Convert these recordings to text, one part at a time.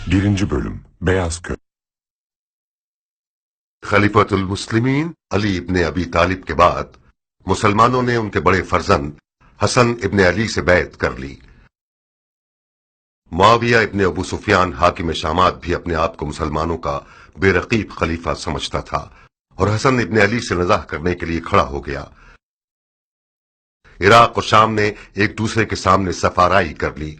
Birinci Bölüm Beyaz Köy. खलीफतुल मुस्लिमीन अली इब्ने अबी तालिब के बाद मुसलमानों ने उनके बड़े फर्जंद हसन इब्ने अली से बैत कर ली। मुआविया इब्ने अबू सुफियान हाकिम शामात भी अपने आप को मुसलमानों का बेरकीब खलीफा समझता था और हसन इब्ने अली से नज़ाह करने के लिए खड़ा हो गया। इराक और शाम ने एक दूसरे के सामने सफाराई कर ली।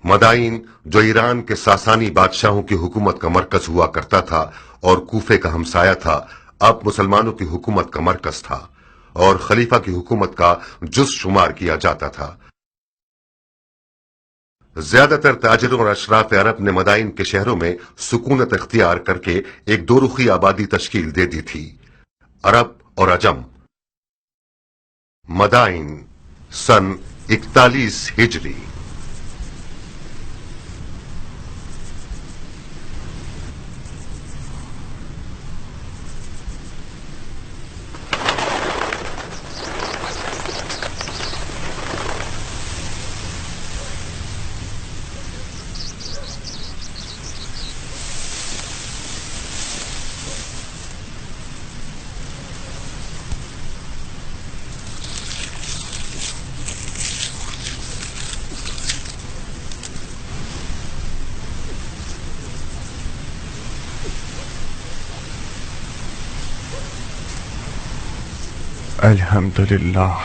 मदाइन, जो ईरान के सासानी बादशाहों की हुकूमत का मरकज हुआ करता था और कूफे का हमसाया था, अब मुसलमानों की हुकूमत का मरकज था और खलीफा की हुकूमत का जुज़ शुमार किया जाता था। ज्यादातर ताजिरों और अशराफ अरब ने मदाइन के शहरों में सुकूनत इख्तियार करके एक दो रुखी आबादी तश्कील दे दी थी, अरब और अजम। मदाइन सन 41 हिजरी। अल्हम्दुलिल्लाह।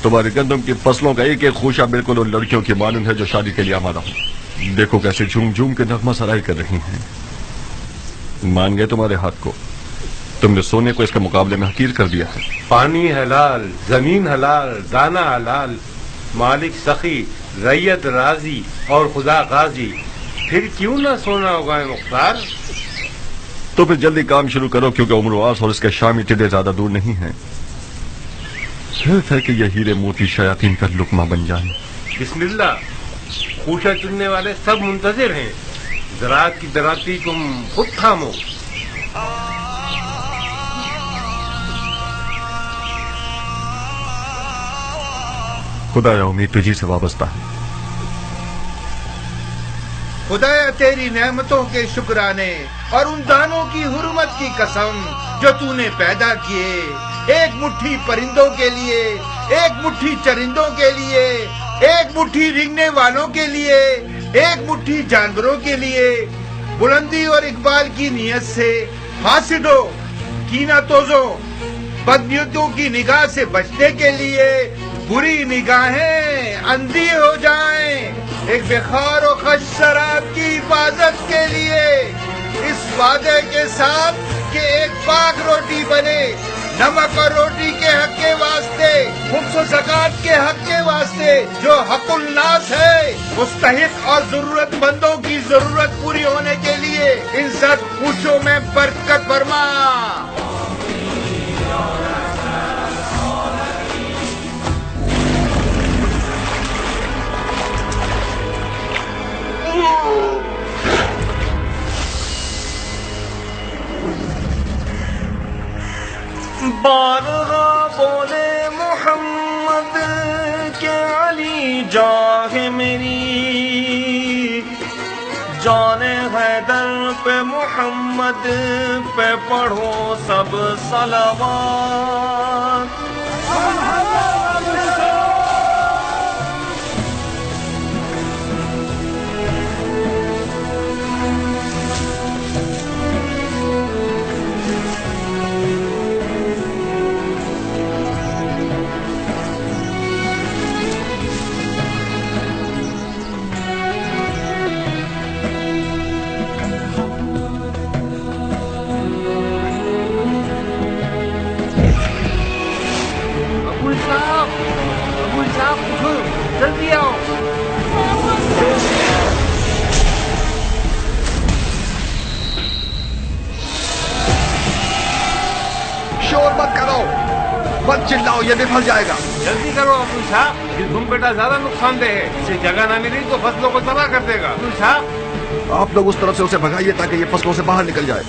तुम्हारी गंदम की फसलों का एक एक खूशा बिल्कुल उन लड़कियों की मानंद है जो शादी के लिए आमादा हूं। देखो कैसे झूम झूम के नगमा सराई कर रही हैं। मान गए तुम्हारे हाथ को। तुमने सोने को इसके मुकाबले में हकीर कर दिया है। पानी हलाल, जमीन हलाल, दाना हलाल, मालिक सखी, रैयत राजी और खुदा गाजी, फिर क्यों ना सोना होगा मुख्तार। तो फिर जल्दी काम शुरू करो, क्योंकि उम्रवास और इसके शामी टिड्डे ज्यादा दूर नहीं हैं। सिर्फ है कि ये हीरे मोती शयातीन का लुकमा बन जाए। बिस्मिल्लाह। खूशा चुनने वाले सब मुंतजिर हैं। ज़राअत की दराती तुम खुद थामो। खुदाया उम्मीद तुझी से वाबस्ता है। खुदाया तेरी नेमतों के शुक्राने और उन दानों की हुर्मत की कसम जो तूने पैदा किए, एक मुट्ठी परिंदों के लिए, एक मुट्ठी चरिंदों के लिए, एक मुट्ठी रेंगने वालों के लिए, एक मुट्ठी जानवरों के लिए। बुलंदी और इकबाल की नियत से हासिदों, कीना तोजों, बदनियतों की निगाह से बचने के लिए बुरी निगाहें अंधी हो जाएं, एक बेखार और खश शराब की हिफाजत के लिए, इस वादे के साथ कि एक पाक रोटी बने, नमक और रोटी के हक के वास्ते, खुम्स और ज़कात के हक के वास्ते, जो हकुल नास है, मुस्तहिक और जरूरतमंदों की जरूरत पूरी होने के लिए इन सब पूछों में बरकत फरमा। बारगा बोले मोहम्मद के अली जाह मेरी, जाने हैदर पे मोहम्मद पे पढ़ो सब सलावत। जल्दी आओ। शोर मत करो, मत चिल्लाओ, ये विफल जाएगा। जल्दी करो अब्दुल साहब, ये धूम बेटा ज्यादा नुकसानदेह है, इसे जगह ना मिली तो फसलों को तबाह कर देगा। अब्दुल साहब, आप लोग उस तरफ से उसे भगाइए ताकि ये फसलों से बाहर निकल जाए।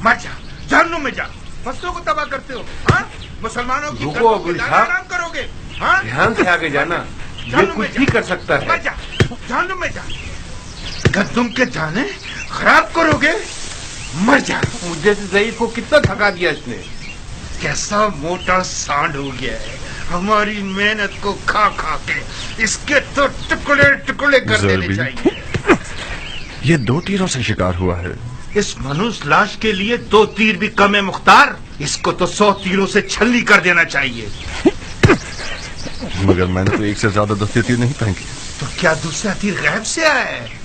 मर जा, जहन्नुम में जा, फसलों को तबाह करते हो। हाँ, मुसलमानों की रुको गर्दनों अब्दुल पे साहब। आराम करोगे। हाँ, ध्यान से आगे जाना, ये कुछ भी कर सकता मर है। जा, जहन्नुम में जा, गद्दुम के जाने खराब करोगे। मर जा। मुझे से ज़ईफ को कितना थका दिया इसने। कैसा मोटा सांड हो गया है, हमारी मेहनत को खा खा के इसके तो टुकड़े टुकड़े कर देने ज़रबी। चाहिए। ये 2 तीरों से शिकार हुआ है। इस मनुष्य लाश के लिए 2 तीर भी कम है मुख्तार, इसको तो 100 तीरों से छलनी कर देना चाहिए। मगर मैंने तो 1 से ज्यादा 10 तीर नहीं फेंकी। तो क्या दूसरा तीर गैब से आया है?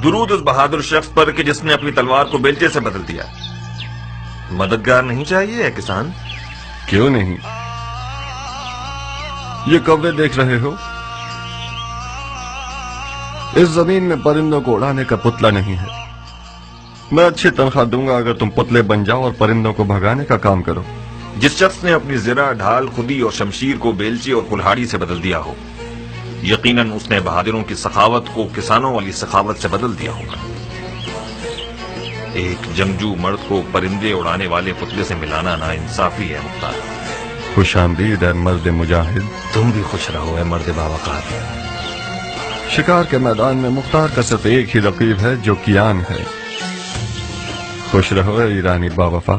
दुरूद उस बहादुर शख्स पर कि जिसने अपनी तलवार को बेलचे से बदल दिया। مددگار نہیں چاہیے ہے کسان؟ کیوں نہیں؟ یہ کبرے دیکھ رہے ہو؟ اس زمین میں پرندوں کو اڑانے کا پتلا نہیں ہے. میں اچھی تنخواہ دوں گا اگر تم پتلے بن جاؤ اور پرندوں کو بھگانے کا کام کرو. جس شخص نے اپنی زرہ، ڈھال، خودی اور شمشیر کو بیلچی اور کلہاڑی سے بدل دیا ہو، یقیناً اس نے بہادروں کی سخاوت کو کسانوں والی سخاوت سے بدل دیا ہوگا. ایک جنگجو مرد کو پرندے اڑانے والے پتلے سے ملانا ناانصافی ہے مختار. خوش آمدید اے مرد مجاہد. تم بھی خوش رہو اے مرد باوقار. شکار کے میدان میں مختار کا صرف ایک ہی رقیب ہے جو کیان ہے. خوش رہو اے ایرانی باوفا.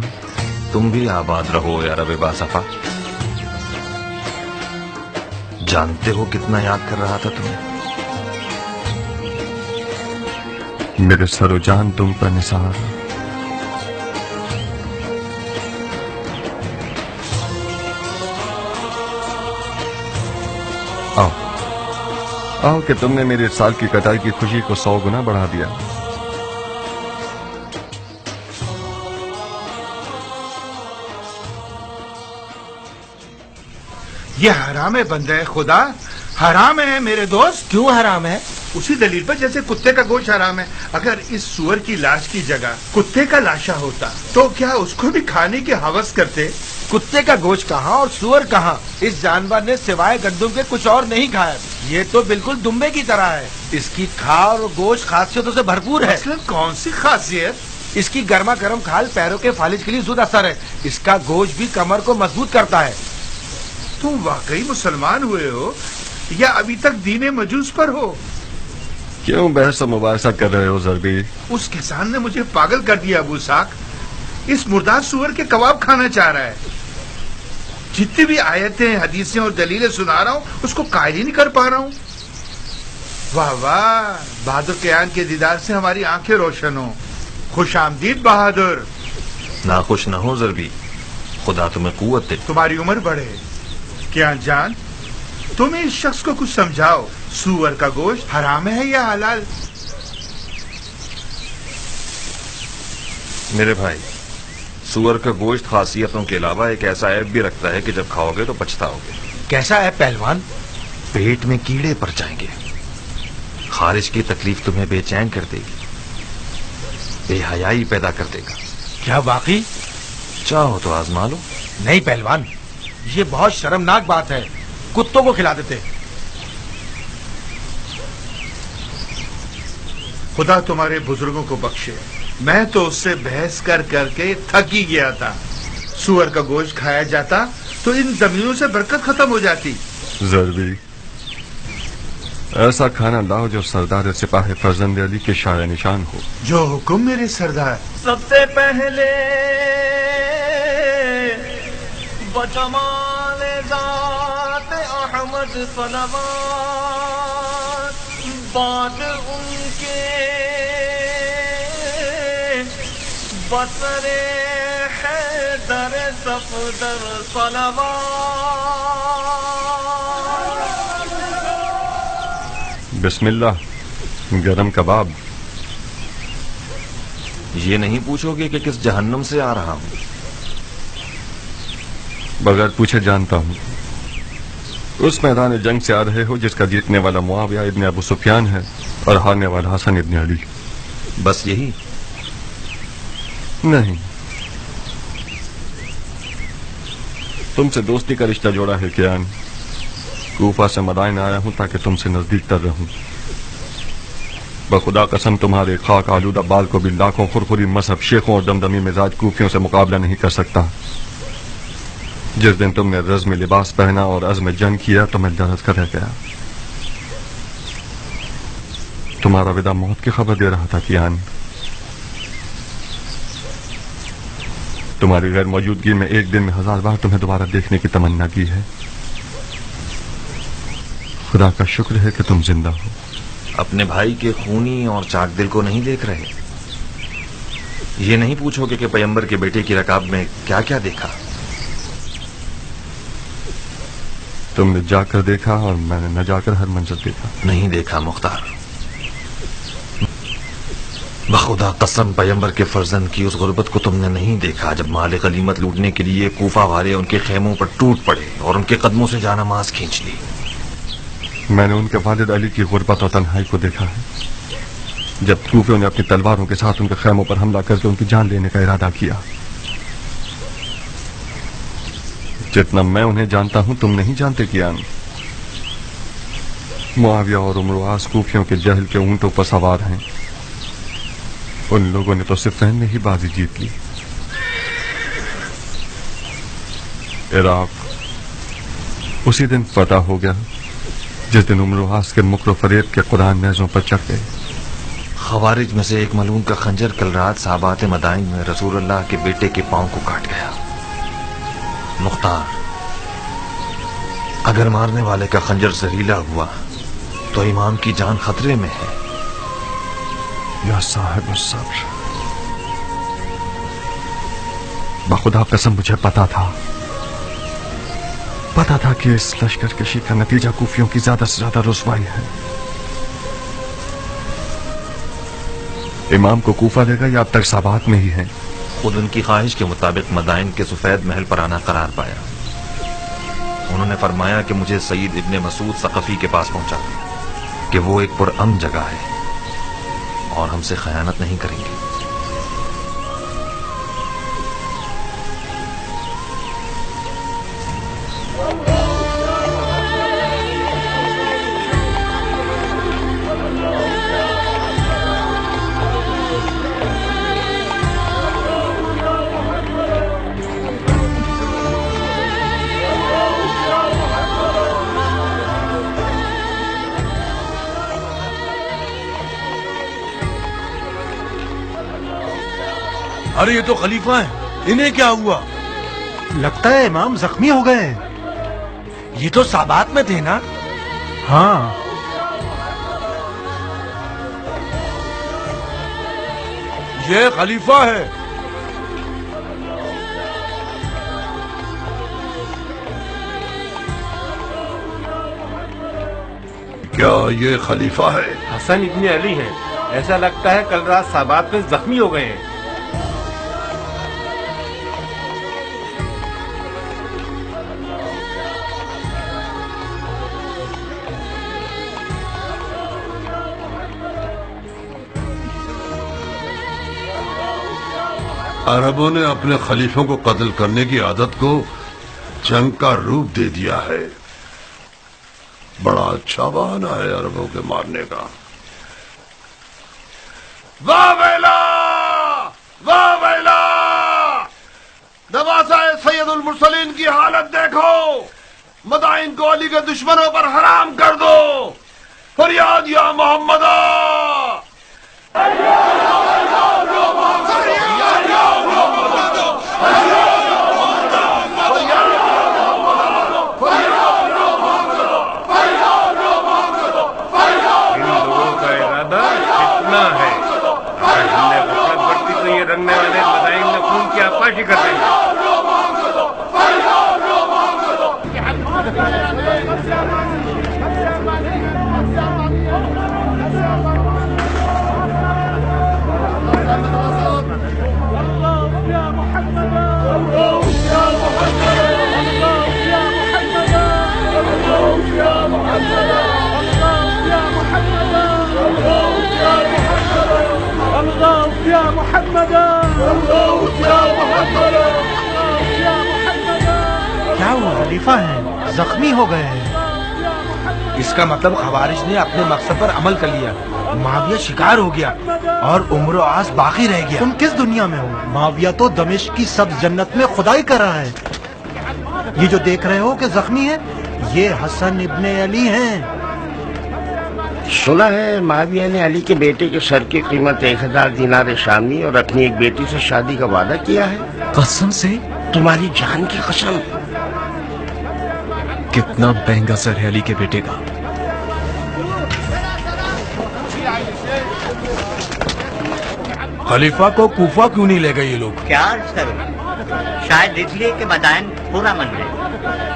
تم بھی آباد رہو اے عرب باصفا. جانتے ہو کتنا یاد کر رہا تھا تمہیں؟ میرے سر و جان تم پر نثار. آؤ کہ تم نے میرے سال کی کٹائی کی خوشی کو 100 گنا بڑھا دیا. یہ حرام ہے بندہ خدا، حرام ہے میرے دوست. کیوں حرام ہے؟ اسی دلیل پر جیسے کتے کا گوشت حرام ہے. اگر اس سور کی لاش کی جگہ کتے کا لاشا ہوتا تو کیا اس کو بھی کھانے کی ہوس کرتے؟ کتے کا گوشت کہاں اور سور کہاں؟ اس جانور نے سوائے گندم کے کچھ اور نہیں کھایا. یہ تو بالکل دمبے کی طرح ہے. اس کی کھال اور گوشت خاصیتوں سے بھرپور ہے. مثلاً کون سی خاصیت؟ اس کی گرما گرم کھال پیروں کے فالج کے لیے زود اثر ہے. اس کا گوشت بھی کمر کو مضبوط کرتا ہے. تم واقعی مسلمان ہوئے ہو یا ابھی تک دین مجوس پر ہو؟ کیوں بحث و مباحثہ کر رہے ہو ضربی؟ اس کسان نے مجھے پاگل کر دیا ابو ساک. اس مردار سور کے کباب کھانا چاہ رہا ہے. جتنی بھی آیتیں، حدیثیں اور دلیلیں سنا رہا ہوں اس کو قائل ہی نہیں کر پا رہا ہوں. واہ واہ، بہادر کیان کے دیدار سے ہماری آنکھیں روشن ہوں. خوش آمدید بہادر. ناخوش نہ ہو ضربی، خدا تمہیں قوت دے. تمہاری عمر بڑھے. کیان جان، تم اس شخص کو کچھ سمجھاؤ. سور کا گوشت حرام ہے یا حلال؟ میرے بھائی، سور کا گوشت خاصیتوں کے علاوہ ایک ایسا عیب بھی رکھتا ہے کہ جب کھاؤ گے تو پچھتاؤ گے. کیسا ہے پہلوان؟ پیٹ میں کیڑے پڑ جائیں گے. خارج کی تکلیف تمہیں بے چین کر دے گی، بے حیائی پیدا کر دے گا. کیا واقعی؟ چاہو تو آزما لو. نہیں پہلوان، یہ بہت شرمناک بات ہے. کتوں کو کھلا دیتے. خدا تمہارے بزرگوں کو بخشے. میں تو اس سے بحث کر کر کے تھک ہی گیا تھا. سور کا گوشت کھایا جاتا تو ان زمینوں سے برکت ختم ہو جاتی. ضربی، ایسا کھانا لاؤ جو سردار سپاہ فرزند علی کے شایع نشان ہو. جو حکم میرے سردار. سب سے پہلے بجمال ذات احمد صلوات، بعد ان کے بصر حیدر صفدر صلوات. بسم اللہ. گرم کباب. یہ نہیں پوچھو گے کہ کس جہنم سے آ رہا ہوں. بغیر پوچھے جانتا ہوں. اس میدان جنگ سے آ رہے ہو جس کا جیتنے والا معاویہ ابن ابو سفیان ہے اور ہارنے والا حسن ابن علی. بس یہی؟ نہیں، تم سے دوستی کا رشتہ جوڑا ہے کیان. کوفہ سے مدائن آیا ہوں تاکہ تم سے نزدیک تر رہوں. بخدا قسم تمہارے خاک آلودہ بال کو بھی لاکھوں خرخری مذہب شیخوں اور دمدمی مزاج کوفیوں سے مقابلہ نہیں کر سکتا. جس دن تم نے رزم لباس پہنا اور عزم جنگ کیا تو میں لرز کر رہ گیا. تمہارا وداع موت کی خبر دے رہا تھا کیان. تمہاری غیر موجودگی میں ایک دن میں 1000 بار تمہیں دوبارہ دیکھنے کی تمنا کی ہے. خدا کا شکر ہے کہ تم زندہ ہو. اپنے بھائی کے خونی اور چاک دل کو نہیں دیکھ رہے. یہ نہیں پوچھو گے کہ پیغمبر کے بیٹے کی رکاب میں کیا کیا دیکھا. تم نے جا کر دیکھا اور میں نے نہ جا کر ہر منظر دیکھا. نہیں دیکھا مختار. بخدا قسم پیمبر کے فرزند کی اس غربت کو تم نے نہیں دیکھا جب مال غنیمت لوٹنے کے لیے کوفہ والے ان کے خیموں پر ٹوٹ پڑے اور ان کے قدموں سے جانماز کھینچ لی. میں نے ان کے والد علی کی غربت اور تنہائی کو دیکھا ہے جب کوفیوں نے اپنی تلواروں کے ساتھ ان کے خیموں پر حملہ کر کے ان کی جان لینے کا ارادہ کیا. جتنا میں انہیں جانتا ہوں تم نہیں جانتے کیا. معاویہ اور عمر و عاص کوفیوں کے جہل کے اونٹوں پر سوار ہیں. ان لوگوں نے تو صفین میں ہی بازی جیت لی. عراق اسی دن فتح ہو گیا جس دن عمر و عاص کے مکر و فریب کے قرآن نیزوں پر چڑھ گئے. خوارج میں سے ایک ملعون کا خنجر کل رات صحابات مدائن میں رسول اللہ کے بیٹے کے پاؤں کو کاٹ گیا. مختار، اگر مارنے والے کا خنجر زہریلا ہوا تو امام کی جان خطرے میں ہے. یا صاحب الصبر، بخدا قسم مجھے پتا تھا کہ اس لشکر کشی کا نتیجہ کوفیوں کی زیادہ سے زیادہ رسوائی ہے. امام کو کوفہ دے گا یا اب تک سابات میں ہی ہے؟ خود ان کی خواہش کے مطابق مدائن کے سفید محل پر آنا قرار پایا. انہوں نے فرمایا کہ مجھے سعید ابن مسعود ثقفی کے پاس پہنچا کہ وہ ایک پرامن جگہ ہے اور ہم سے خیانت نہیں کریں گے. ارے یہ تو خلیفہ ہیں، انہیں کیا ہوا؟ لگتا ہے امام زخمی ہو گئے ہیں. یہ تو سابات میں تھے نا؟ ہاں، یہ خلیفہ ہے. کیا یہ خلیفہ ہے؟ حسن ابن علی ہیں. ایسا لگتا ہے کل رات صحابات میں زخمی ہو گئے ہیں. عربوں نے اپنے خلیفوں کو قتل کرنے کی عادت کو جنگ کا روپ دے دیا ہے. بڑا اچھا بہانہ ہے عربوں کے مارنے کا. واہ ویلا، واہ ویلا، نواسہ سید المرسلین کی حالت دیکھو. مدائن کو علی کے دشمنوں پر حرام کر دو. فریاد یا محمد. رنگنے والے مدائن میں خون کی آپاشی کرتے ہیں. کیا وہ خلیفہ ہیں زخمی ہو گئے ہیں؟ اس کا مطلب خوارج نے اپنے مقصد پر عمل کر لیا. معاویہ شکار ہو گیا اور عمر و عاص باقی رہ گیا. تم کس دنیا میں ہو؟ معاویہ تو دمشق کی سبز جنت میں خدائی کر رہا ہے. یہ جو دیکھ رہے ہو کہ زخمی ہے، یہ حسن ابن علی ہیں. سنا ہے معاویہ نے علی کے بیٹے کے سر کی قیمت 1000 دینار شامی اور اپنی ایک بیٹی سے شادی کا وعدہ کیا ہے. قسم سے؟ تمہاری جان کی قسم. کتنا مہنگا سر ہے علی کے بیٹے کا. خلیفہ کو کوفہ کیوں نہیں لے گئے یہ لوگ؟ کیا عرض کروں، شاید اس لیے کہ مدائن پورا من ہے.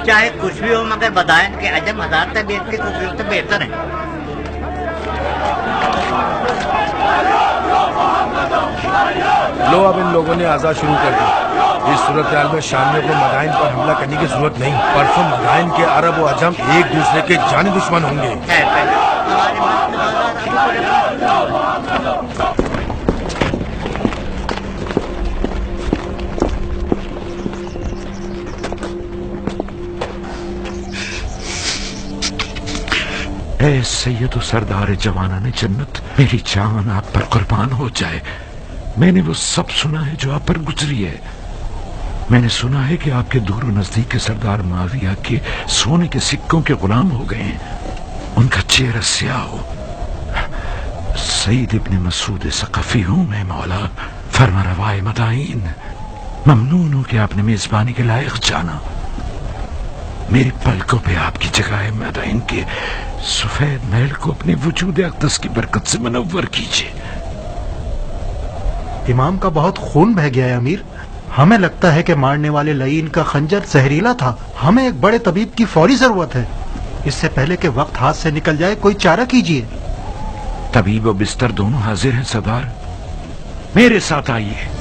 چاہے کچھ بھی ہو مگر مدائن کے عجم ہزار سے بیچ کے کوفیوں سے بہتر ہیں. لو اب ان لوگوں نے آزاد شروع کر دی. اس صورتحال میں شام کو مدائن پر حملہ کرنے کی ضرورت نہیں. پرسوں مدائن کے عرب و عجم ایک دوسرے کے جانی دشمن ہوں گے. اے سید و سردار جوانان جنت، میری جان آپ پر قربان ہو جائے. میں نے وہ سب سنا ہے جو آپ پر گزری ہے. میں نے سنا ہے کہ آپ کے دور و نزدیک کے سردار معاویہ کے سونے کے سکوں کے غلام ہو گئے ہیں. ان کا چہرہ سیاہ ہو. سعید ابن مسعود ثقفی ہوں میں مولا، فرما روائے مدائن. ممنون ہوں کہ آپ نے میزبانی کے لائق جانا. میری پلکوں پہ آپ کی جگہ ہے. مدائن کے سفید محل کو اپنے وجود اقدس کی برکت سے منور کیجیے. امام کا بہت خون بہہ گیا ہے امیر. ہمیں لگتا ہے کہ مارنے والے لعین کا خنجر زہریلا تھا. ہمیں ایک بڑے طبیب کی فوری ضرورت ہے. اس سے پہلے کہ وقت ہاتھ سے نکل جائے کوئی چارہ کیجیے. طبیب و بستر دونوں حاضر ہیں سردار. میرے ساتھ آئیے.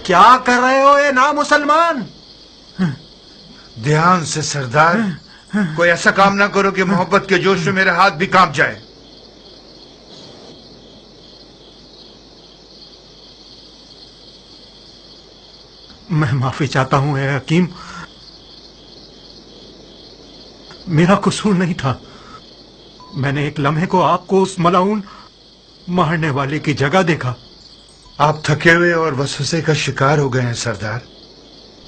کیا کر رہے ہو اے نامسلمان؟ دھیان سے سردار، کوئی ایسا کام نہ کرو کہ محبت کے جوش میں میرے ہاتھ بھی کانپ جائے. میں معافی چاہتا ہوں اے حکیم. میرا قصور نہیں تھا. میں نے ایک لمحے کو آپ کو اس ملعون مارنے والے کی جگہ دیکھا. آپ تھکے ہوئے اور وسوسے کا شکار ہو گئے ہیں سردار،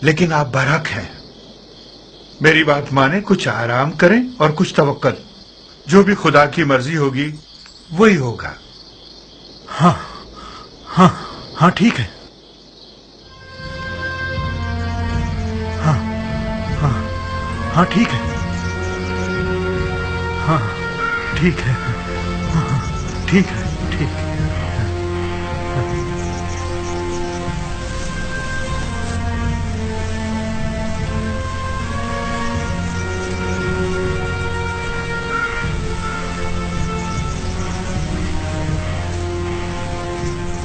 لیکن آپ برحق ہیں. میری بات مانیں، کچھ آرام کریں اور کچھ توکل. جو بھی خدا کی مرضی ہوگی وہی ہوگا. ہاں ہاں ہاں ٹھیک ہے. ہاں ہاں ہاں ٹھیک ہے. ہاں ٹھیک ہے. ہاں ٹھیک ہے. ٹھیک ہے.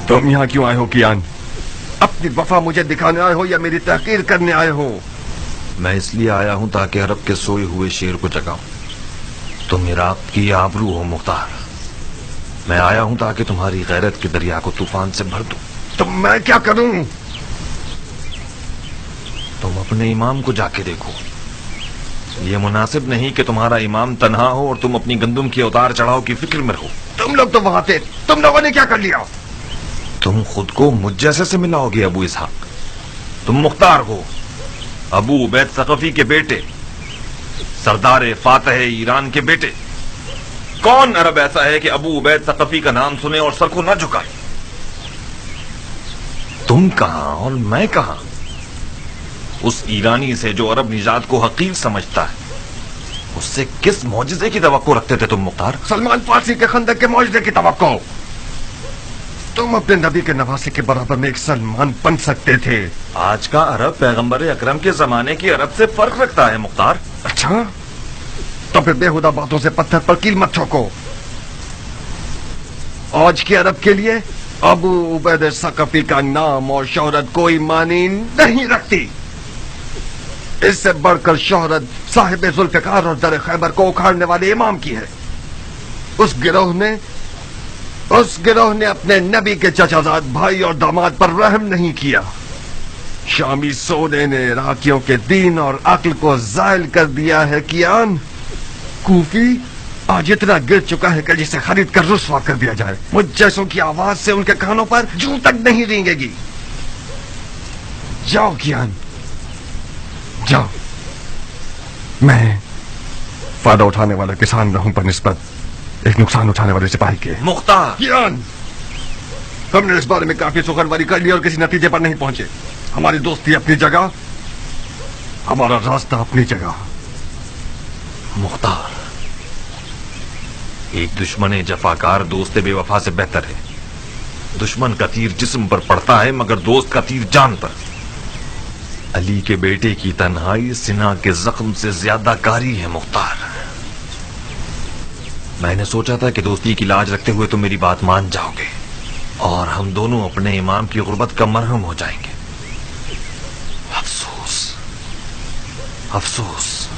تم یہاں کیوں آئے ہو کیان؟ اپنی وفا مجھے دکھانے آئے ہو یا میری تحقیر کرنے آئے ہو؟ میں اس لیے آیا ہوں تاکہ عرب کے سوئے ہوئے شیر کو جگاؤں. تم عراق کی آبرو ہو مختار. میں آیا ہوں تاکہ تمہاری غیرت کے دریا کو طوفان سے بھر دوں. تو میں کیا کروں؟ تم اپنے امام کو جا کے دیکھو. یہ مناسب نہیں کہ تمہارا امام تنہا ہو اور تم اپنی گندم کی اتار چڑھاؤ کی فکر میں رہو. تم لوگ تو وہاں تھے، تم لوگوں نے کیا کر لیا؟ تم خود کو مجھ جیسے سے ملاؤ گے ابو اسحاق. تم مختار ہو، ابو عبید ثقفی کے بیٹے، سردار فاتح ایران کے بیٹے. کون عرب ایسا ہے کہ ابو عبید ثقفی کا نام سنے اور سر کو نہ جھکائے؟ تم کہاں اور میں کہاں؟ اس ایرانی سے جو عرب نژاد کو حقیر سمجھتا ہے، اس سے کس معجزے کی توقع رکھتے تھے تم مختار؟ سلمان فارسی کے خندق کے معجزے کی توقع. تم اپنے نبی کے نواسے کے برابر میں ایک سلمان بن سکتے تھے. آج کا عرب پیغمبر اکرم کے زمانے کی عرب سے فرق رکھتا ہے مختار. اچھا، تو پھر بےہودہ باتوں سے پتھر پر کیل مت ٹھوکو. آج کے عرب کے لیے ابو عبید ثقفی کا نام اور شہرت کوئی معنی نہیں رکھتی. इससे बढ़कर शोहरत साहिब जुल्फिकार और दर खैबर को उखाड़ने वाले इमाम की है। उस गिरोह ने अपने नबी के चचाजाद भाई और दामाद पर रहम नहीं किया। शामी सोने ने इराकियों के दीन और अक्ल को जायल कर दिया है। कियान कूफी आज इतना गिर चुका है कि जिसे खरीद कर रुस्वा कर दिया जाए। मुझ जैसों की आवाज से उनके कानों पर जूं तक नहीं रेंगेगी। जाओ कियान जाओ। मैं फायदा उठाने वाला किसान रहूं बनिस्बत एक नुकसान उठाने वाले सिपाही के। मुख्तार कियान हमने इस बारे में काफी सुखनवारी कर ली और किसी नतीजे पर नहीं पहुंचे। हमारी दोस्ती अपनी जगह, हमारा रास्ता अपनी जगह। मुख्तार, एक दुश्मन जफाकार दोस्त बेवफा से बेहतर है। दुश्मन का तीर जिस्म पर पड़ता है मगर दोस्त का तीर जान पर। अली के बेटे की तन्हाई सिना के जख्म से ज्यादा कारी है मुख्तार। मैंने सोचा था कि दोस्ती की लाज रखते हुए तुम मेरी बात मान जाओगे और हम दोनों अपने इमाम की गुर्बत का मरहम हो जाएंगे। अफसोस अफसोस।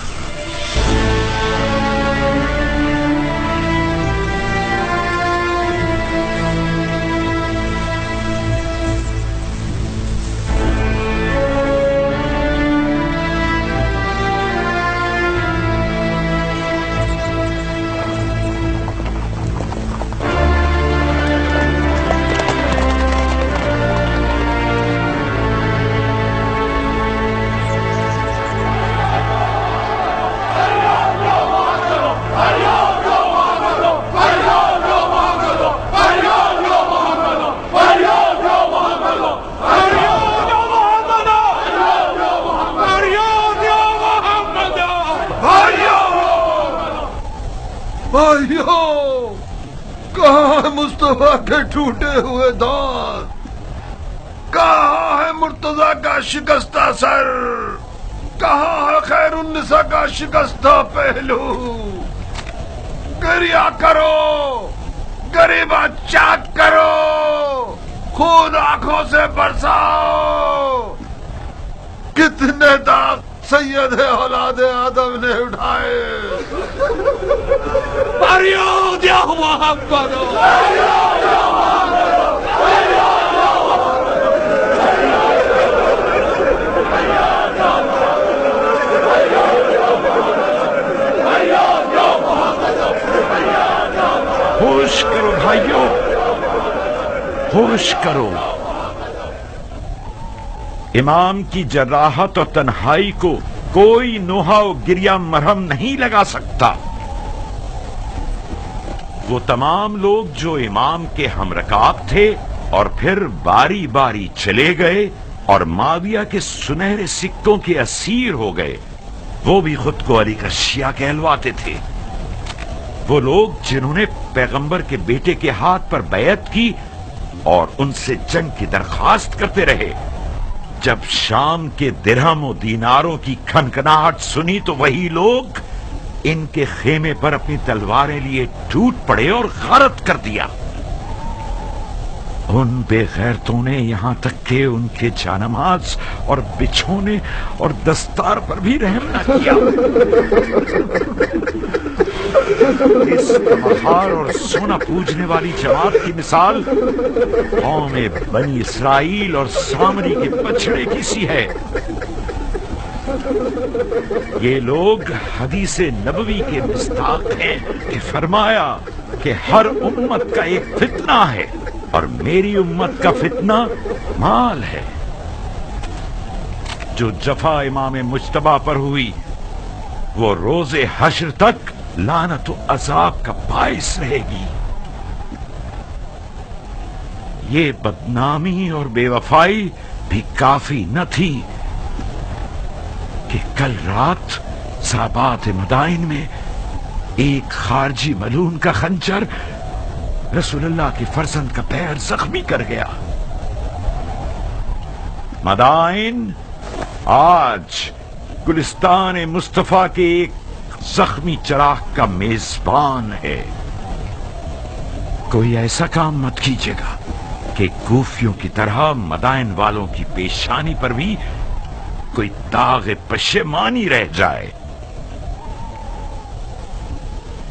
कहाँ है मुस्तफा के टूटे हुए दांत? कहाँ है मुर्तजा का शिकस्ता सर? कहाँ है खैरुन्निसा का शिकस्ता पहलू? गरिया करो, गरीबा चाक करो, खून आंखों से बरसाओ। कितने दांत सैयद औलाद आदम ने उठाए। होश करो भाइयों, होश करो। इमाम की जराहत और तन्हाई को कोई नोहा और गिरिया मरहम नहीं लगा सकता। वो तमाम लोग जो इमाम के हमरकाब थे और फिर बारी बारी चले गए और माविया के सुनहरे सिक्कों के असीर हो गए, वो भी खुद को अली का शिया कहलवाते थे। वो लोग जिन्होंने पैगंबर के बेटे के हाथ पर बैत की और उनसे जंग की दरखास्त करते रहे। जब शाम के दिरहम और दीनारों की खनखनाहट सुनी तो वही लोग इनके खेमे पर अपनी तलवारें लिए टूट पड़े और गारत कर दिया। उन बेगैरतों ने यहां तक के उनके जानमाज और बिछोने और दस्तार पर भी रहम न किया। इस महार और सोना पूजने वाली जमात की मिसाल कौम बनी इसराइल और सामरी के बछड़े की सी है। ये लोग हदीसे नबवी के मिस्ताक हैं कि फरमाया कि हर उम्मत का एक फितना है और मेरी उम्मत का फितना माल है। जो जफा इमाम मुज्तबा पर हुई वो रोजे हश्र तक लानत और अजाब का बाइस रहेगी। ये बदनामी और बेवफाई भी काफी न थी कि कल रात साबात मदाइन में एक खारजी मलून का खंजर रसूलुल्लाह के फर्जंद का पैर जख्मी कर गया। मदाइन आज गुलिस्तान मुस्तफा के एक जख्मी चराग का मेजबान है। कोई ऐसा काम मत कीजिएगा कि कूफियों की तरह मदाइन वालों की पेशानी पर भी कोई दाग पशेमानी रह जाए।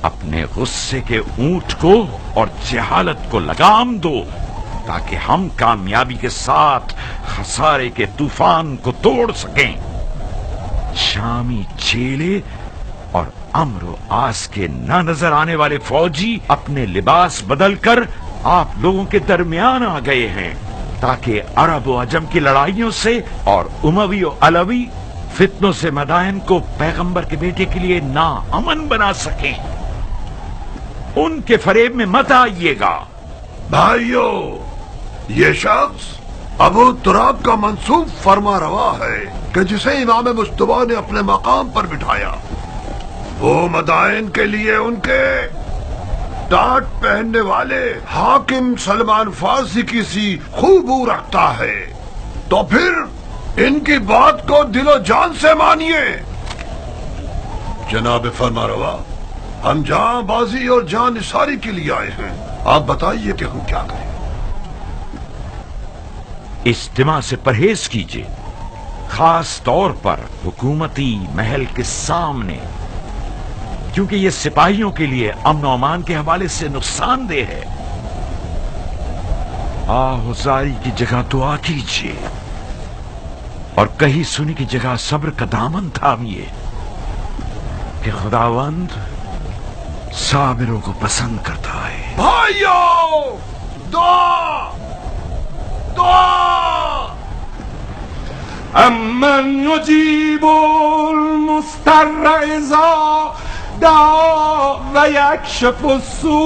अपने गुस्से के ऊंट को और जहालत को लगाम दो ताकि हम कामयाबी के साथ खसारे के तूफान को तोड़ सकें। शामी चेले और अम्र आस के न नजर आने वाले फौजी अपने लिबास बदलकर आप लोगों के दरमियान आ गए हैं ताकि अरब व अजम की लड़ाइयों से और उमवी व अलवी फितनों से मदायन को पैगंबर के बेटे के लिए नाअमन बना सकें। उनके फरेब में मत आइएगा। भाइयों, ये शख्स अबू तुराब का मंसूब फरमा रवा है कि जिसे इमाम मुस्तफा ने अपने मकाम पर बिठाया, वो मदायन के लिए उनके टाट पहनने वाले हाकिम सलमान फारसी की सी खूबू रखता है। तो फिर इनकी बात को दिलो जान से मानिए। जनाब फरमारवा, हम जान बाजी और जान निसारी के लिए आए हैं। आप बताइए कि हम क्या करें। इज्तिमा से परहेज कीजिए, खास तौर पर हुकूमती महल के सामने, क्योंकि ये सिपाहियों के लिए अमन और अमान के हवाले से नुकसानदेह है। आहुजारी की जगह दुआ कीजिए और कही सुनी की जगह सब्र का दामन थामिए कि खुदावंद साबिरों को पसंद करता है। भाइयों, दुआ दुआ। अमन युजीबुल मुस्तर्र इज़ा दा व यक्शिफु सू।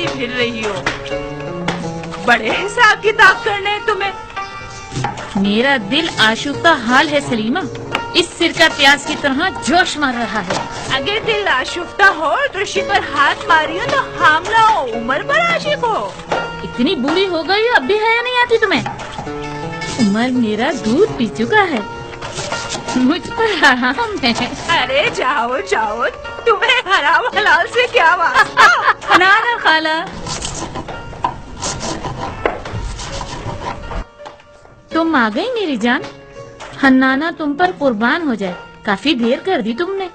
फिर रही हो, बड़े हिसाब किताब करने तुम्हें। मेरा दिल आशुका हाल है सलीमा, इस सिर का प्यास की तरह जोश मार रहा है। अगर दिल आशुफ्ता हो तो ऋषि पर हाथ मारियो तो हामला हो, उम्र पर आशिक हो। इतनी बूढ़ी हो गई अब भी हया नहीं आती तुम्हें? उमर मेरा दूध पी चुका है, मुझ पर हराम है। अरे जाओ जाओ, तुम्हें हराम हलाल से क्या वास्ता। ना ना खाला, तुम आ गई मेरी जान। हन्नाना तुम पर कुर्बान हो जाए, काफी देर कर दी तुमने।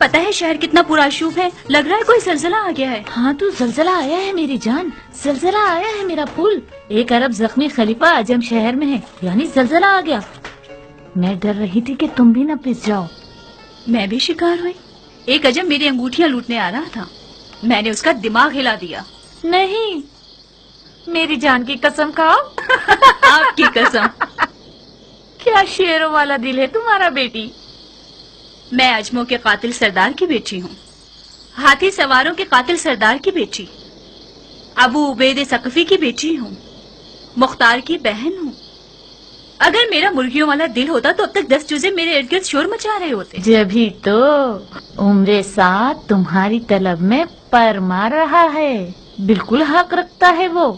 पता है शहर कितना पुराशूब है, लग रहा है कोई जलजला आ गया है। हाँ तो जलजला आया है मेरी जान, जलजला आया है मेरा फूल। एक अरब जख्मी खलीफा अजम शहर में है, यानी जलजला आ गया। मैं डर रही थी कि तुम भी न पिस जाओ। मैं भी शिकार हुई। एक अजम मेरी अंगूठियां लूटने आ रहा था, मैंने उसका दिमाग हिला दिया। नहीं, मेरी जान की कसम खाओ। आपकी कसम। क्या शेरों वाला दिल है तुम्हारा बेटी। मैं अजमों के कातिल सरदार की बेटी हूँ, हाथी सवारों के कातिल सरदार की बेटी, अबू उबैद सकफी की बेटी हूँ, मुख्तार की बहन हूँ। अगर मेरा मुर्गियों वाला दिल होता तो अब तक 10 चूजे मेरे इर्द गिर्द शोर मचा रहे होते। जभी तो उम्र साथ तुम्हारी तलब में पर मार रहा है, बिल्कुल हक रखता है वो।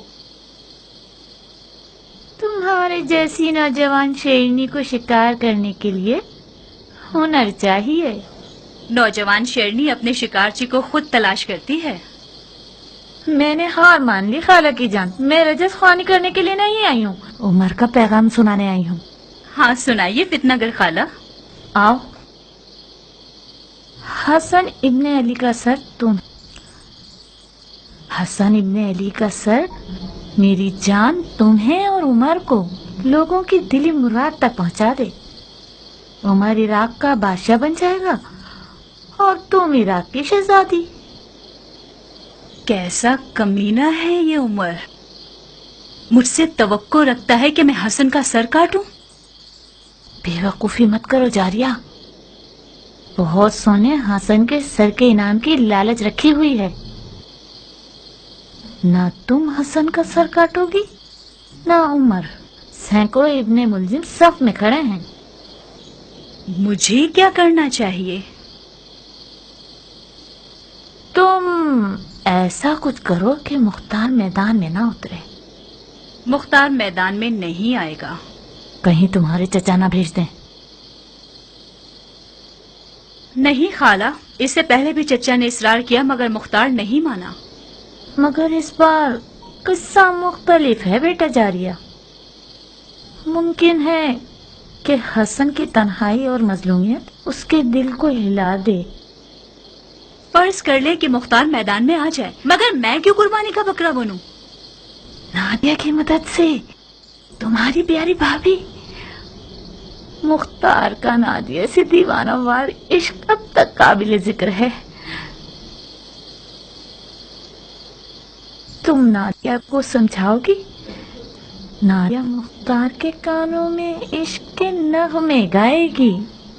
तुम्हारे जैसी नौजवान शेरनी को शिकार करने के लिए हुनर चाहिए। नौजवान शेरनी अपने शिकारची को खुद तलाश करती है। मैंने हार मान ली खाला की जान, मैं रजस ख्वानी करने के लिए नहीं आई हूँ, उमर का पैगाम सुनाने आई हूँ। हाँ सुनाइए फितनागर खाला। आओ। हसन इब्ने अली का सर तुम, हसन इब्ने अली का सर मेरी जान तुम्हें और उमर को लोगों की दिली मुराद तक पहुंचा दे। उमर इराक का बादशाह बन जाएगा और तुम इराक की शहजादी। कैसा कमीना है ये उमर, मुझसे तवक्को रखता है कि मैं हसन का सर काटूं। बेवकूफी मत करो जारिया, बहुत सोने हसन के सर के इनाम की लालच रखी हुई है। ना तुम हसन का सर काटोगी ना उमर। सैकड़ों इब्ने मुलजिम सफ में खड़े हैं। मुझे क्या करना चाहिए? तुम ऐसा कुछ करो कि मुख्तार मैदान में ना उतरे। मुख्तार मैदान में नहीं आएगा। कहीं तुम्हारे चचा ना भेज दें। नहीं खाला, इससे पहले भी चचा ने इसरार किया मगर मुख्तार नहीं माना। मगर इस बार किस्सा मुख्तलिफ है बेटा जारिया। मुमकिन है कि हसन की तन्हाई और मजलूमियत उसके दिल को हिला दे। फर्ज कर ले कि मुख्तार मैदान में आ जाए, मगर मैं क्यों कुर्बानी का बकरा बनूं? नादिया की मदद से तुम्हारी प्यारी भाभी। मुख्तार का नादिया से दीवाना वार इश्क अब तक काबिल जिक्र है। तुम नादिया को समझाओगी? नादिया मुख्तार के कानों में इश्क के नगमे गाएगी।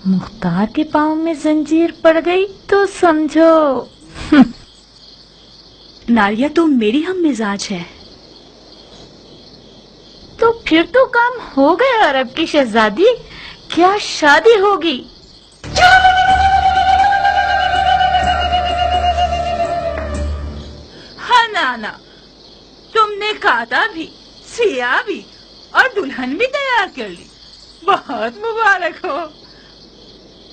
मुख्तार के पाँव में जंजीर पड़ गई तो समझो। नारिया तो मेरी हम मिजाज है। तो फिर तो काम हो गया अरब की शहजादी, क्या शादी होगी? हाँ नाना, तुमने काटा भी, सिया भी और दुल्हन भी तैयार कर ली। बहुत मुबारक हो।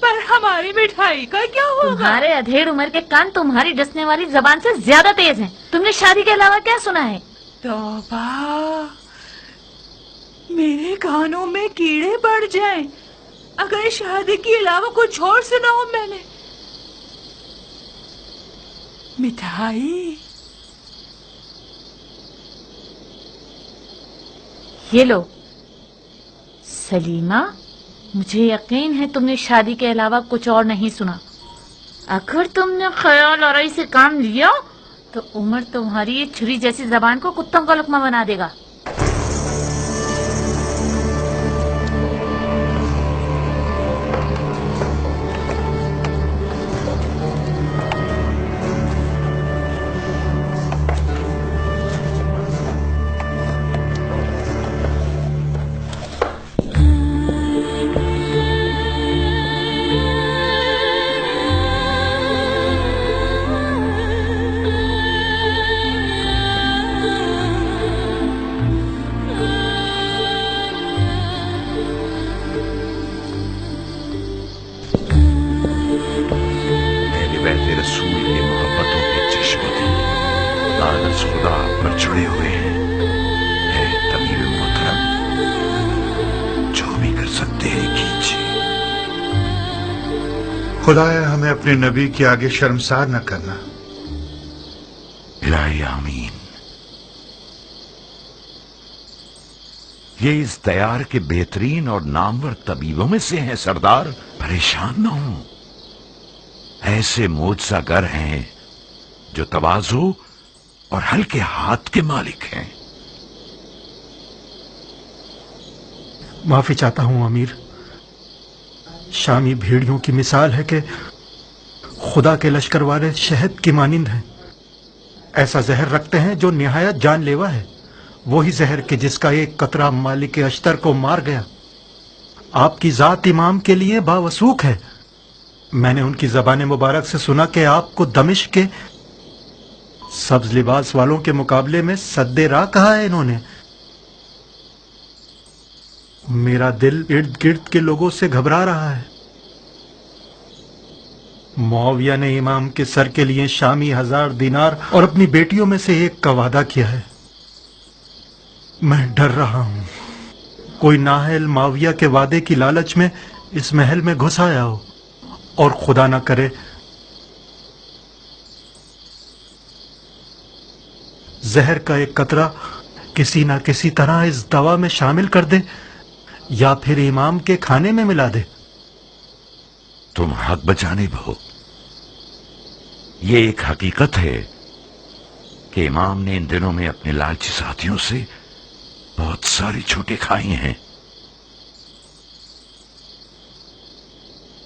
पर हमारी मिठाई का क्या होगा? तुम्हारे अधेड़ उम्र के कान तुम्हारी डसने वाली जबान से ज्यादा तेज हैं। तुमने शादी के अलावा क्या सुना है? तौबा, मेरे कानों में कीड़े पड़ जाएं अगर शादी के अलावा कुछ और सुना हो मैंने। मिठाई ये लो। सलीमा, मुझे यकीन है तुमने शादी के अलावा कुछ और नहीं सुना। अगर तुमने ख्याल आराई से काम लिया तो उमर तुम्हारी ये छुरी जैसी जबान को कुत्तों का लुकमा बना देगा। खुदा पर चढ़े हुए हैं। है तबीब मोहतरम, जो भी कर सकते हैं कीजिए। खुदाया हमें अपने नबी के आगे शर्मसार न करना। इलाही आमीन। ये इस दयार के बेहतरीन और नामवर तबीबों में से हैं सरदार। परेशान न हो, ऐसे मोजज़ागर हैं जो तवाज़ु और हल्के हाथ के मालिक हैं। माफी चाहता हूं अमीर। शामी भेड़ियों की मिसाल है कि खुदा के लश्कर वाले शहद की मानिंद हैं। ऐसा जहर रखते हैं जो निहायत जानलेवा है। वही जहर कि जिसका एक कतरा मालिक अश्तर को मार गया। आपकी जात इमाम के लिए बावसूख है। मैंने उनकी जबान मुबारक से सुना कि आपको दमिश्क के सब्ज लिबास वालों के मुकाबले में सद्दे राह कहा है इन्होंने। मेरा दिल इर्द गिर्द के लोगों से घबरा रहा है। मुआविया ने इमाम के सर के लिए शामी 1000 दिनार और अपनी बेटियों में से एक का वादा किया है। मैं डर रहा हूं कोई नाहल मुआविया के वादे की लालच में इस महल में घुस आया हो और खुदा ना करे जहर का एक कतरा किसी ना किसी तरह इस दवा में शामिल कर दे या फिर इमाम के खाने में मिला दे। तुम हक बजानिब हो। ये एक हकीकत है कि इमाम ने इन दिनों में अपने लालची साथियों से बहुत सारी छूटें खाई हैं।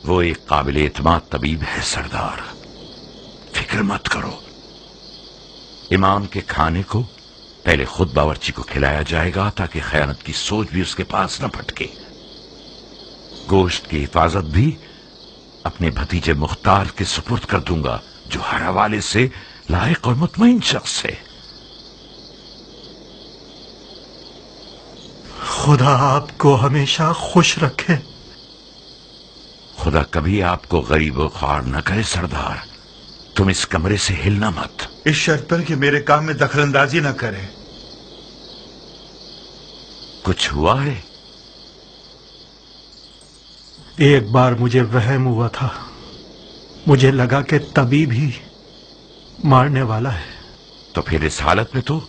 वो एक काबिल एतमाद तबीब है सरदार, फिक्र मत करो। इमाम के खाने को पहले खुद बावर्ची को खिलाया जाएगा ताकि खयानत की सोच भी उसके पास न भटके। गोश्त की हिफाजत भी अपने भतीजे मुख्तार के सुपुर्द कर दूंगा, जो हर हवाले से लायक और मुतमईन शख्स है। खुदा आपको हमेशा खुश रखे। खुदा कभी आपको गरीब और ख्वार न करे सरदार। तुम इस कमरे से हिलना मत। इस शर्त पर कि मेरे काम में दखलंदाजी न करे। कुछ हुआ है? एक बार मुझे वहम हुआ था, मुझे लगा कि तबीब ही मारने वाला है। तो फिर इस हालत में तो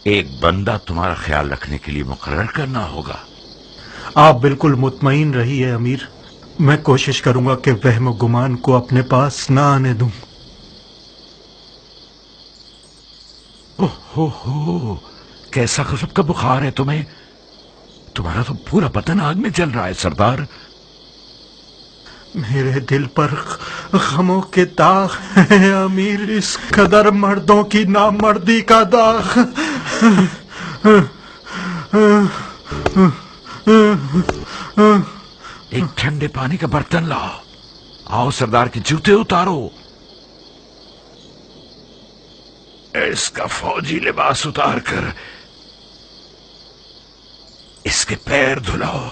एक बंदा तुम्हारा ख्याल रखने के लिए मुकर्रर करना होगा। आप बिल्कुल मुतमईन रहिए अमीर, मैं कोशिश करूंगा कि वहम गुमान को अपने पास ना आने दूं। ओहो, कैसा गजब का बुखार है तुम्हें। तुम्हारा तो पूरा बदन आग में जल रहा है सरदार। मेरे दिल पर गमों के दाग हैं अमीर, इस कदर मर्दों की नामर्दी का दाग। एक ठंडे पानी का बर्तन लाओ। आओ सरदार के जूते उतारो। इसका फौजी लिबास उतार कर इसके पैर धुलाओ।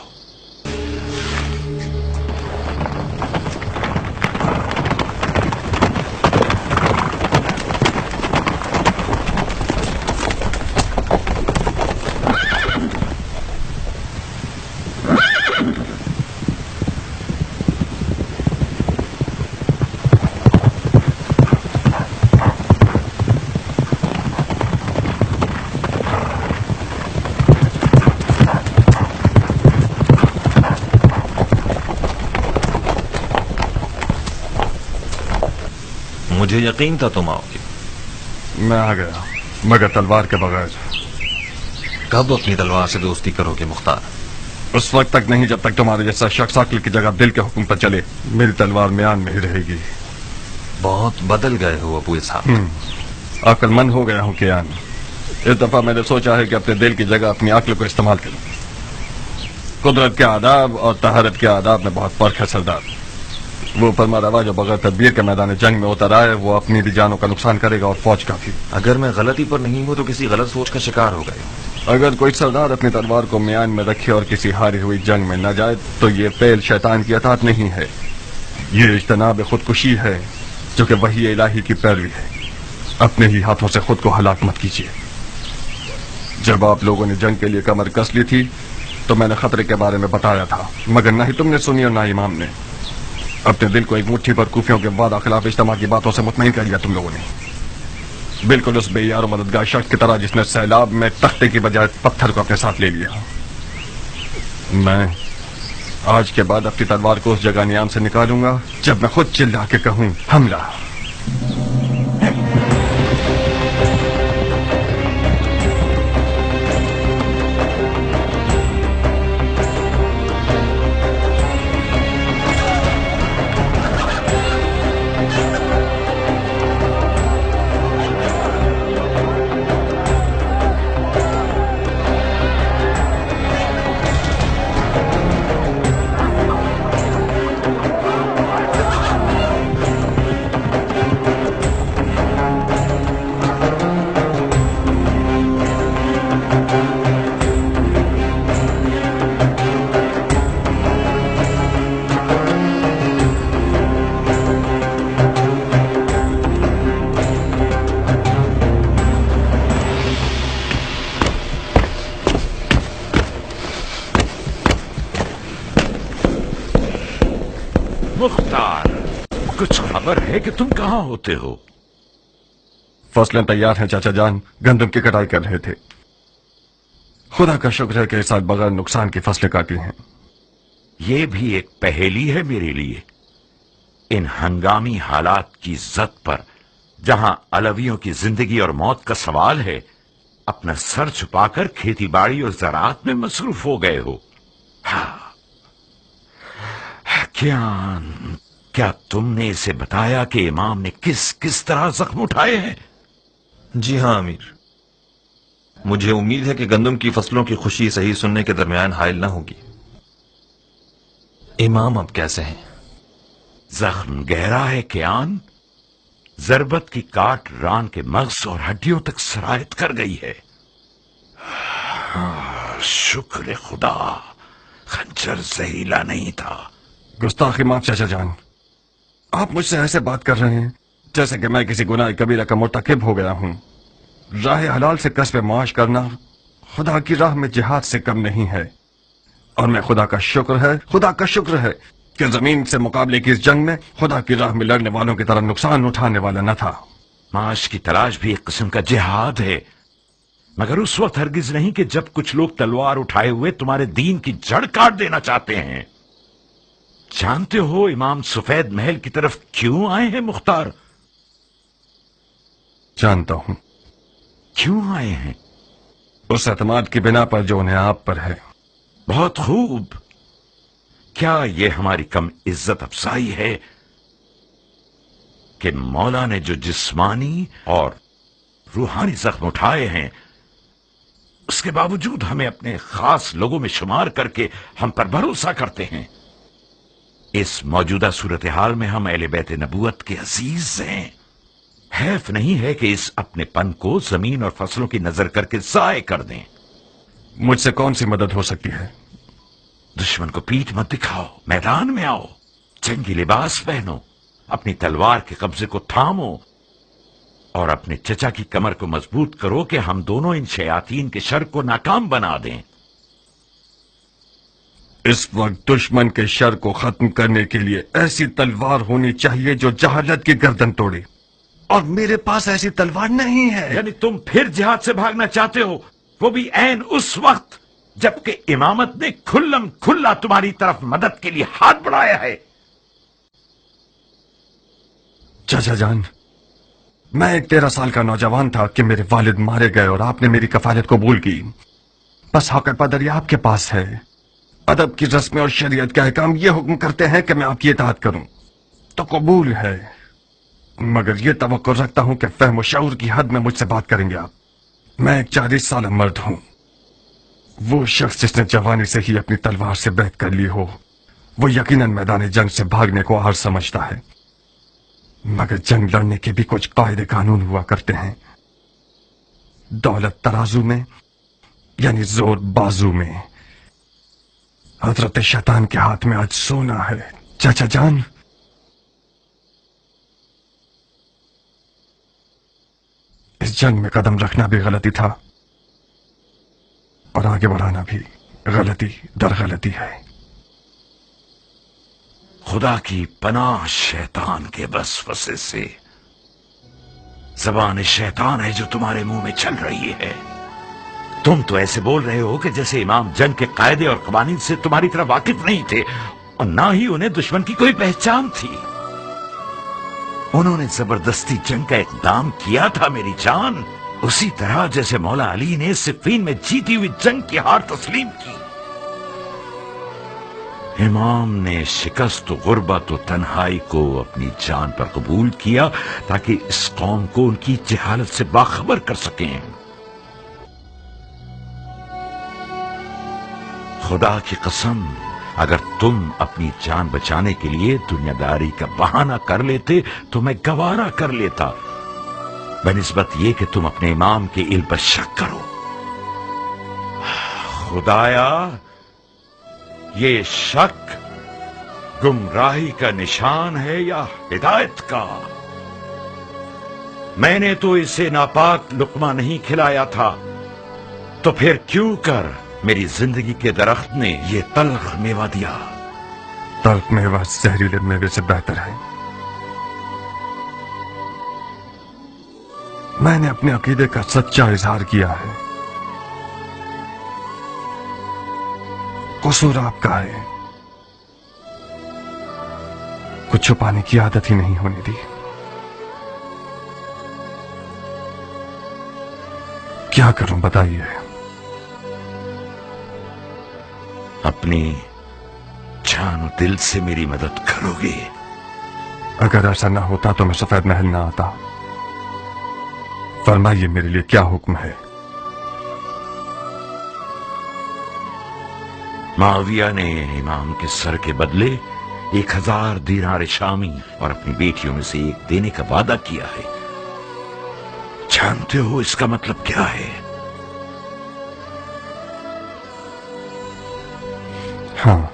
मुझे यकीन था तुम आओगे। मैं आ गया, मगर तलवार के बगैर। कब अपनी तलवार से दोस्ती करोगे मुख्तार? उस वक्त तक नहीं जब तक तुम्हारे जैसा शख्स अक्ल की जगह दिल के हुक्म पर चले। मेरी तलवार म्यान में ही रहेगी। बहुत बदल गए हो अबू इसहाक। अक्लमंद हो गया हूँ कियान। इस दफा मैंने सोचा है कि अपने दिल की जगह अपनी अक्ल को इस्तेमाल करूं। कुदरत के आदाब और तहारत के आदाब में बहुत फर्क है सरदार। वो फरमारवा जो बगैर तदबीर के मैदान जंग में उतर आए, वो अपनी भी जानों का नुकसान करेगा और फौज का भी। अगर मैं गलती पर नहीं हूं तो किसी गलत सोच का शिकार हो गए। अगर कोई सरदार अपनी तलवार को म्यान में रखे और किसी हारी हुई जंग में न जाए तो ये फेल शैतान की अतात नहीं है, ये इज्तनाब खुदकुशी है, जो कि वही इलाही की पैरवी है। अपने ही हाथों से खुद को हलाक मत कीजिए। जब आप लोगों ने जंग के लिए कमर कस ली थी तो मैंने खतरे के बारे में बताया था, मगर न ही तुमने सुनी और न इमाम ने। अपने दिल को एक मुट्ठी पर कूफियों के वादा खिलाफ इज्तिमा की बातों से मुतमईन कर लिया तुम लोगों ने, बिल्कुल उस बेयार और मददगार शख्स की तरह जिसने सैलाब में तख्ते की बजाय पत्थर को अपने साथ ले लिया। मैं आज के बाद अपनी तलवार को उस जगह नियाम से निकालूंगा जब मैं खुद चिल्ला के कहूं हमला। मुख्तार, कुछ खबर है कि तुम कहाँ होते हो? फसलें तैयार हैं चाचा जान, गंदम की कटाई कर रहे थे। खुदा का शुक्र है कि इस साल बगैर नुकसान की फसलें काटी हैं। ये भी एक पहेली है मेरे लिए। इन हंगामी हालात की जद पर जहां अलवियों की जिंदगी और मौत का सवाल है, अपना सर छुपाकर खेती बाड़ी और ज़राअत में मसरूफ हो गए हो। क्या तुमने इसे बताया कि इमाम ने किस किस तरह जख्म उठाए हैं? जी हाँ अमीर, मुझे उम्मीद है कि गंदम की फसलों की खुशी सही सुनने के दरमियान हायल न होगी। इमाम अब कैसे हैं? जख्म गहरा है कियान। जरबत की काट रान के मग़ज़ और हड्डियों तक सरायत कर गई है। शुक्र खुदा, खंजर जहरीला नहीं था। गुस्ताखी माफ चाचा जान, आप मुझसे ऐसे बात कर रहे हैं जैसे कि मैं किसी गुनाह कबीरा का मुर्तकिब हो गया हूं। राह हलाल से कस्ब माश करना खुदा की राह में जिहाद से कम नहीं है। और मैं खुदा का शुक्र है कि जमीन से मुकाबले की इस जंग में खुदा की राह में लड़ने वालों की तरह नुकसान उठाने वाला न था। माश की तलाश भी एक किस्म का जिहाद है, मगर उस वक्त हरगिज नहीं कि जब कुछ लोग तलवार उठाए हुए तुम्हारे दीन की जड़ काट देना चाहते हैं। जानते हो इमाम सफेद महल की तरफ क्यों आए हैं मुख्तार? जानता हूं। क्यों आए हैं? उस एतमाद की बिना पर जो उन्हें आप पर है। बहुत खूब। क्या यह हमारी कम इज्जत अफजाई है कि मौला ने जो जिस्मानी और रूहानी जख्म उठाए हैं, उसके बावजूद हमें अपने खास लोगों में शुमार करके हम पर भरोसा करते हैं? इस मौजूदा सूरत हाल में हम अहले बैत नबूवत के अजीज हैं। हैफ नहीं है कि इस अपने पन को जमीन और फसलों की नजर करके जाय कर दें। मुझसे कौन सी मदद हो सकती है? दुश्मन को पीठ मत दिखाओ, मैदान में आओ, जंगी लिबास पहनो, अपनी तलवार के कब्जे को थामो और अपने चचा की कमर को मजबूत करो कि हम दोनों इन शयातीन के शर को नाकाम बना दें। इस वक्त दुश्मन के शर को खत्म करने के लिए ऐसी तलवार होनी चाहिए जो जहालत की गर्दन तोड़े, और मेरे पास ऐसी तलवार नहीं है। यानी तुम फिर जिहाद से भागना चाहते हो, वो भी ऐन उस वक्त जबकि इमामत ने खुल्लम खुल्ला तुम्हारी तरफ मदद के लिए हाथ बढ़ाया है। चाचा जान, मैं एक 13 साल का नौजवान था कि मेरे वालिद मारे गए और आपने मेरी कफालत कबूल की। बस हक़ पदरी आपके पास है। अदब की रस्में और शरीयत के अहकाम ये हुक्म करते हैं कि मैं आपकी इताअत करूं, तो कबूल है, मगर ये तवक्को रखता हूं कि फहम और शऊर की हद में मुझसे बात करेंगे आप। मैं एक 40 साल मर्द हूं। वो शख्स जिसने जवानी से ही अपनी तलवार से बैत कर ली हो, वो यकीनन मैदान जंग से भागने को आर समझता है, मगर जंग लड़ने के भी कुछ कायदे कानून हुआ करते हैं। दौलत तराजू में यानी जोर बाजू में। हजरत शैतान के हाथ में आज सोना है चाचा जान। इस जंग में कदम रखना भी गलती था और आगे बढ़ाना भी गलती दर गलती है। खुदा की पनाह शैतान के वसवसे से। ज़बान शैतान है जो तुम्हारे मुंह में चल रही है। तुम तो ऐसे बोल रहे हो कि जैसे इमाम जंग के कायदे और कवानीन से तुम्हारी तरह वाकिफ नहीं थे और ना ही उन्हें दुश्मन की कोई पहचान थी। उन्होंने जबरदस्ती जंग का इक़दाम किया था मेरी जान, उसी तरह जैसे मौला अली ने सिफ़ीन में जीती हुई जंग की हार तस्लीम की। इमाम ने शिकस्त गुर्बत और तन्हाई को अपनी जान पर कबूल किया ताकि इस कौम को उनकी जहालत से बाखबर कर सकें। खुदा की कसम, अगर तुम अपनी जान बचाने के लिए दुनियादारी का बहाना कर लेते तो मैं गवारा कर लेता, बनिस्बत ये कि तुम अपने इमाम के इल्म पर शक करो। खुदाया, ये शक गुमराही का निशान है या हिदायत का? मैंने तो इसे नापाक लुकमा नहीं खिलाया था, तो फिर क्यों कर मेरी जिंदगी के दरख्त ने ये तल्ख मेवा दिया? तल्ख मेवा जहरीले मेवे से बेहतर है। मैंने अपने अकीदे का सच्चा इजहार किया है। कसूर आपका है, कुछ छुपाने की आदत ही नहीं होने दी। क्या करूं बताइए। अपनी जान और दिल से मेरी मदद करोगे? अगर ऐसा ना होता तो मैं सफेद महल ना आता। फरमाइए मेरे लिए क्या हुक्म है। माविया ने इमाम के सर के बदले 1000 दीनार शामी और अपनी बेटियों में से एक देने का वादा किया है। जानते हो इसका मतलब क्या है? हाँ,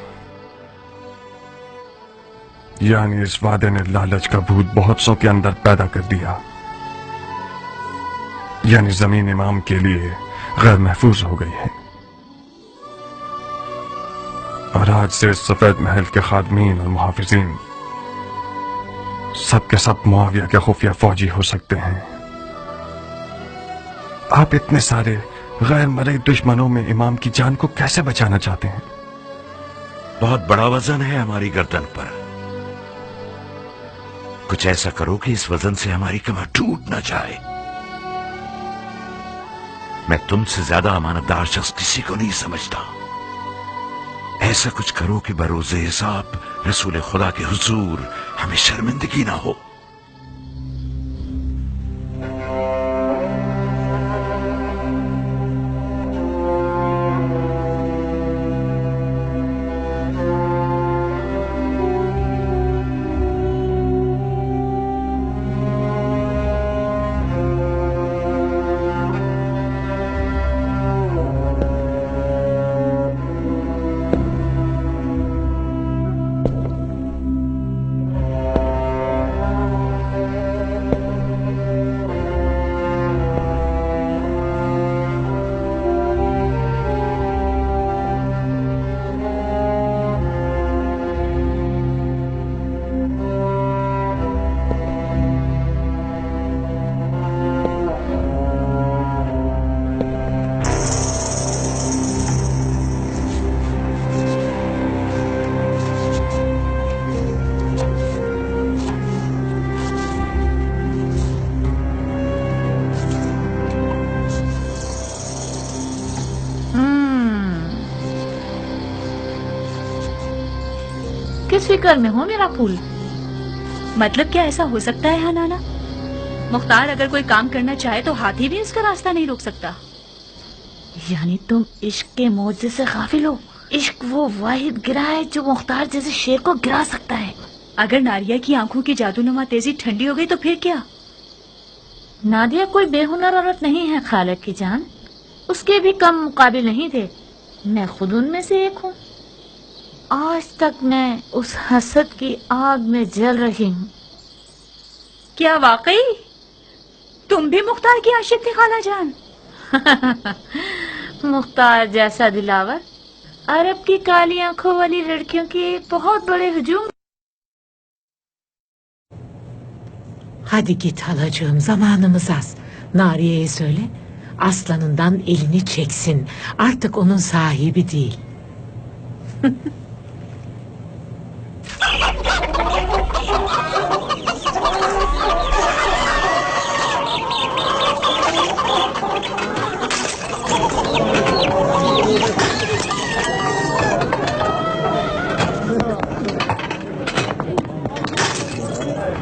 यानी इस वादे ने लालच का भूत बहुत सौ के अंदर पैदा कर दिया। यानी जमीन इमाम के लिए गैर महफूज हो गई है और आज से इस सफेद महल के खादमीन और मुहाफिजीन सब के सब मुआविया के खुफिया फौजी हो सकते हैं। आप इतने सारे गैर मरे दुश्मनों में इमाम की जान को कैसे बचाना चाहते हैं? बहुत बड़ा वजन है हमारी गर्दन पर। कुछ ऐसा करो कि इस वजन से हमारी कमर टूट न जाए। मैं तुमसे ज्यादा अमानतदार शख्स किसी को नहीं समझता। ऐसा कुछ करो कि बरोज़े हिसाब रसूल खुदा के हुजूर हमें शर्मिंदगी ना हो। किस फिक्र में हो मेरा फूल? मतलब क्या ऐसा हो सकता है हनाना? मुख्तार अगर कोई काम करना चाहे तो हाथी भी इसका रास्ता नहीं रोक सकता। यानी तुम इश्क के मौजे से गाफिल हो। इश्क वो वाहिद गिरा है जो मुख्तार जैसे शेर को गिरा सकता है। अगर नारिया की आंखों की जादूनुमा तेजी ठंडी हो गई तो फिर क्या? नादिया कोई बेहुनर औरत नहीं है खालिद की जान, उसके भी कम मुकाबिल नहीं थे। मैं खुद उनमें से एक हूँ। आज तक मैं उस हसद की आग में जल रही हूँ। क्या वाकई तुम भी मुख्तार की आशिक थी खाला जान? मुख्तार जैसा दिलावर अरब की काली आंखों वाली लड़कियों के बहुत bੜੇ hücum. Hadi git halacığım, zamanımız az. Nariye'ye söyle, aslanından elini çeksin. Artık onun sahibi değil.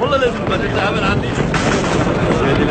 والله لازم تبقى تتعامل عندي. سيدي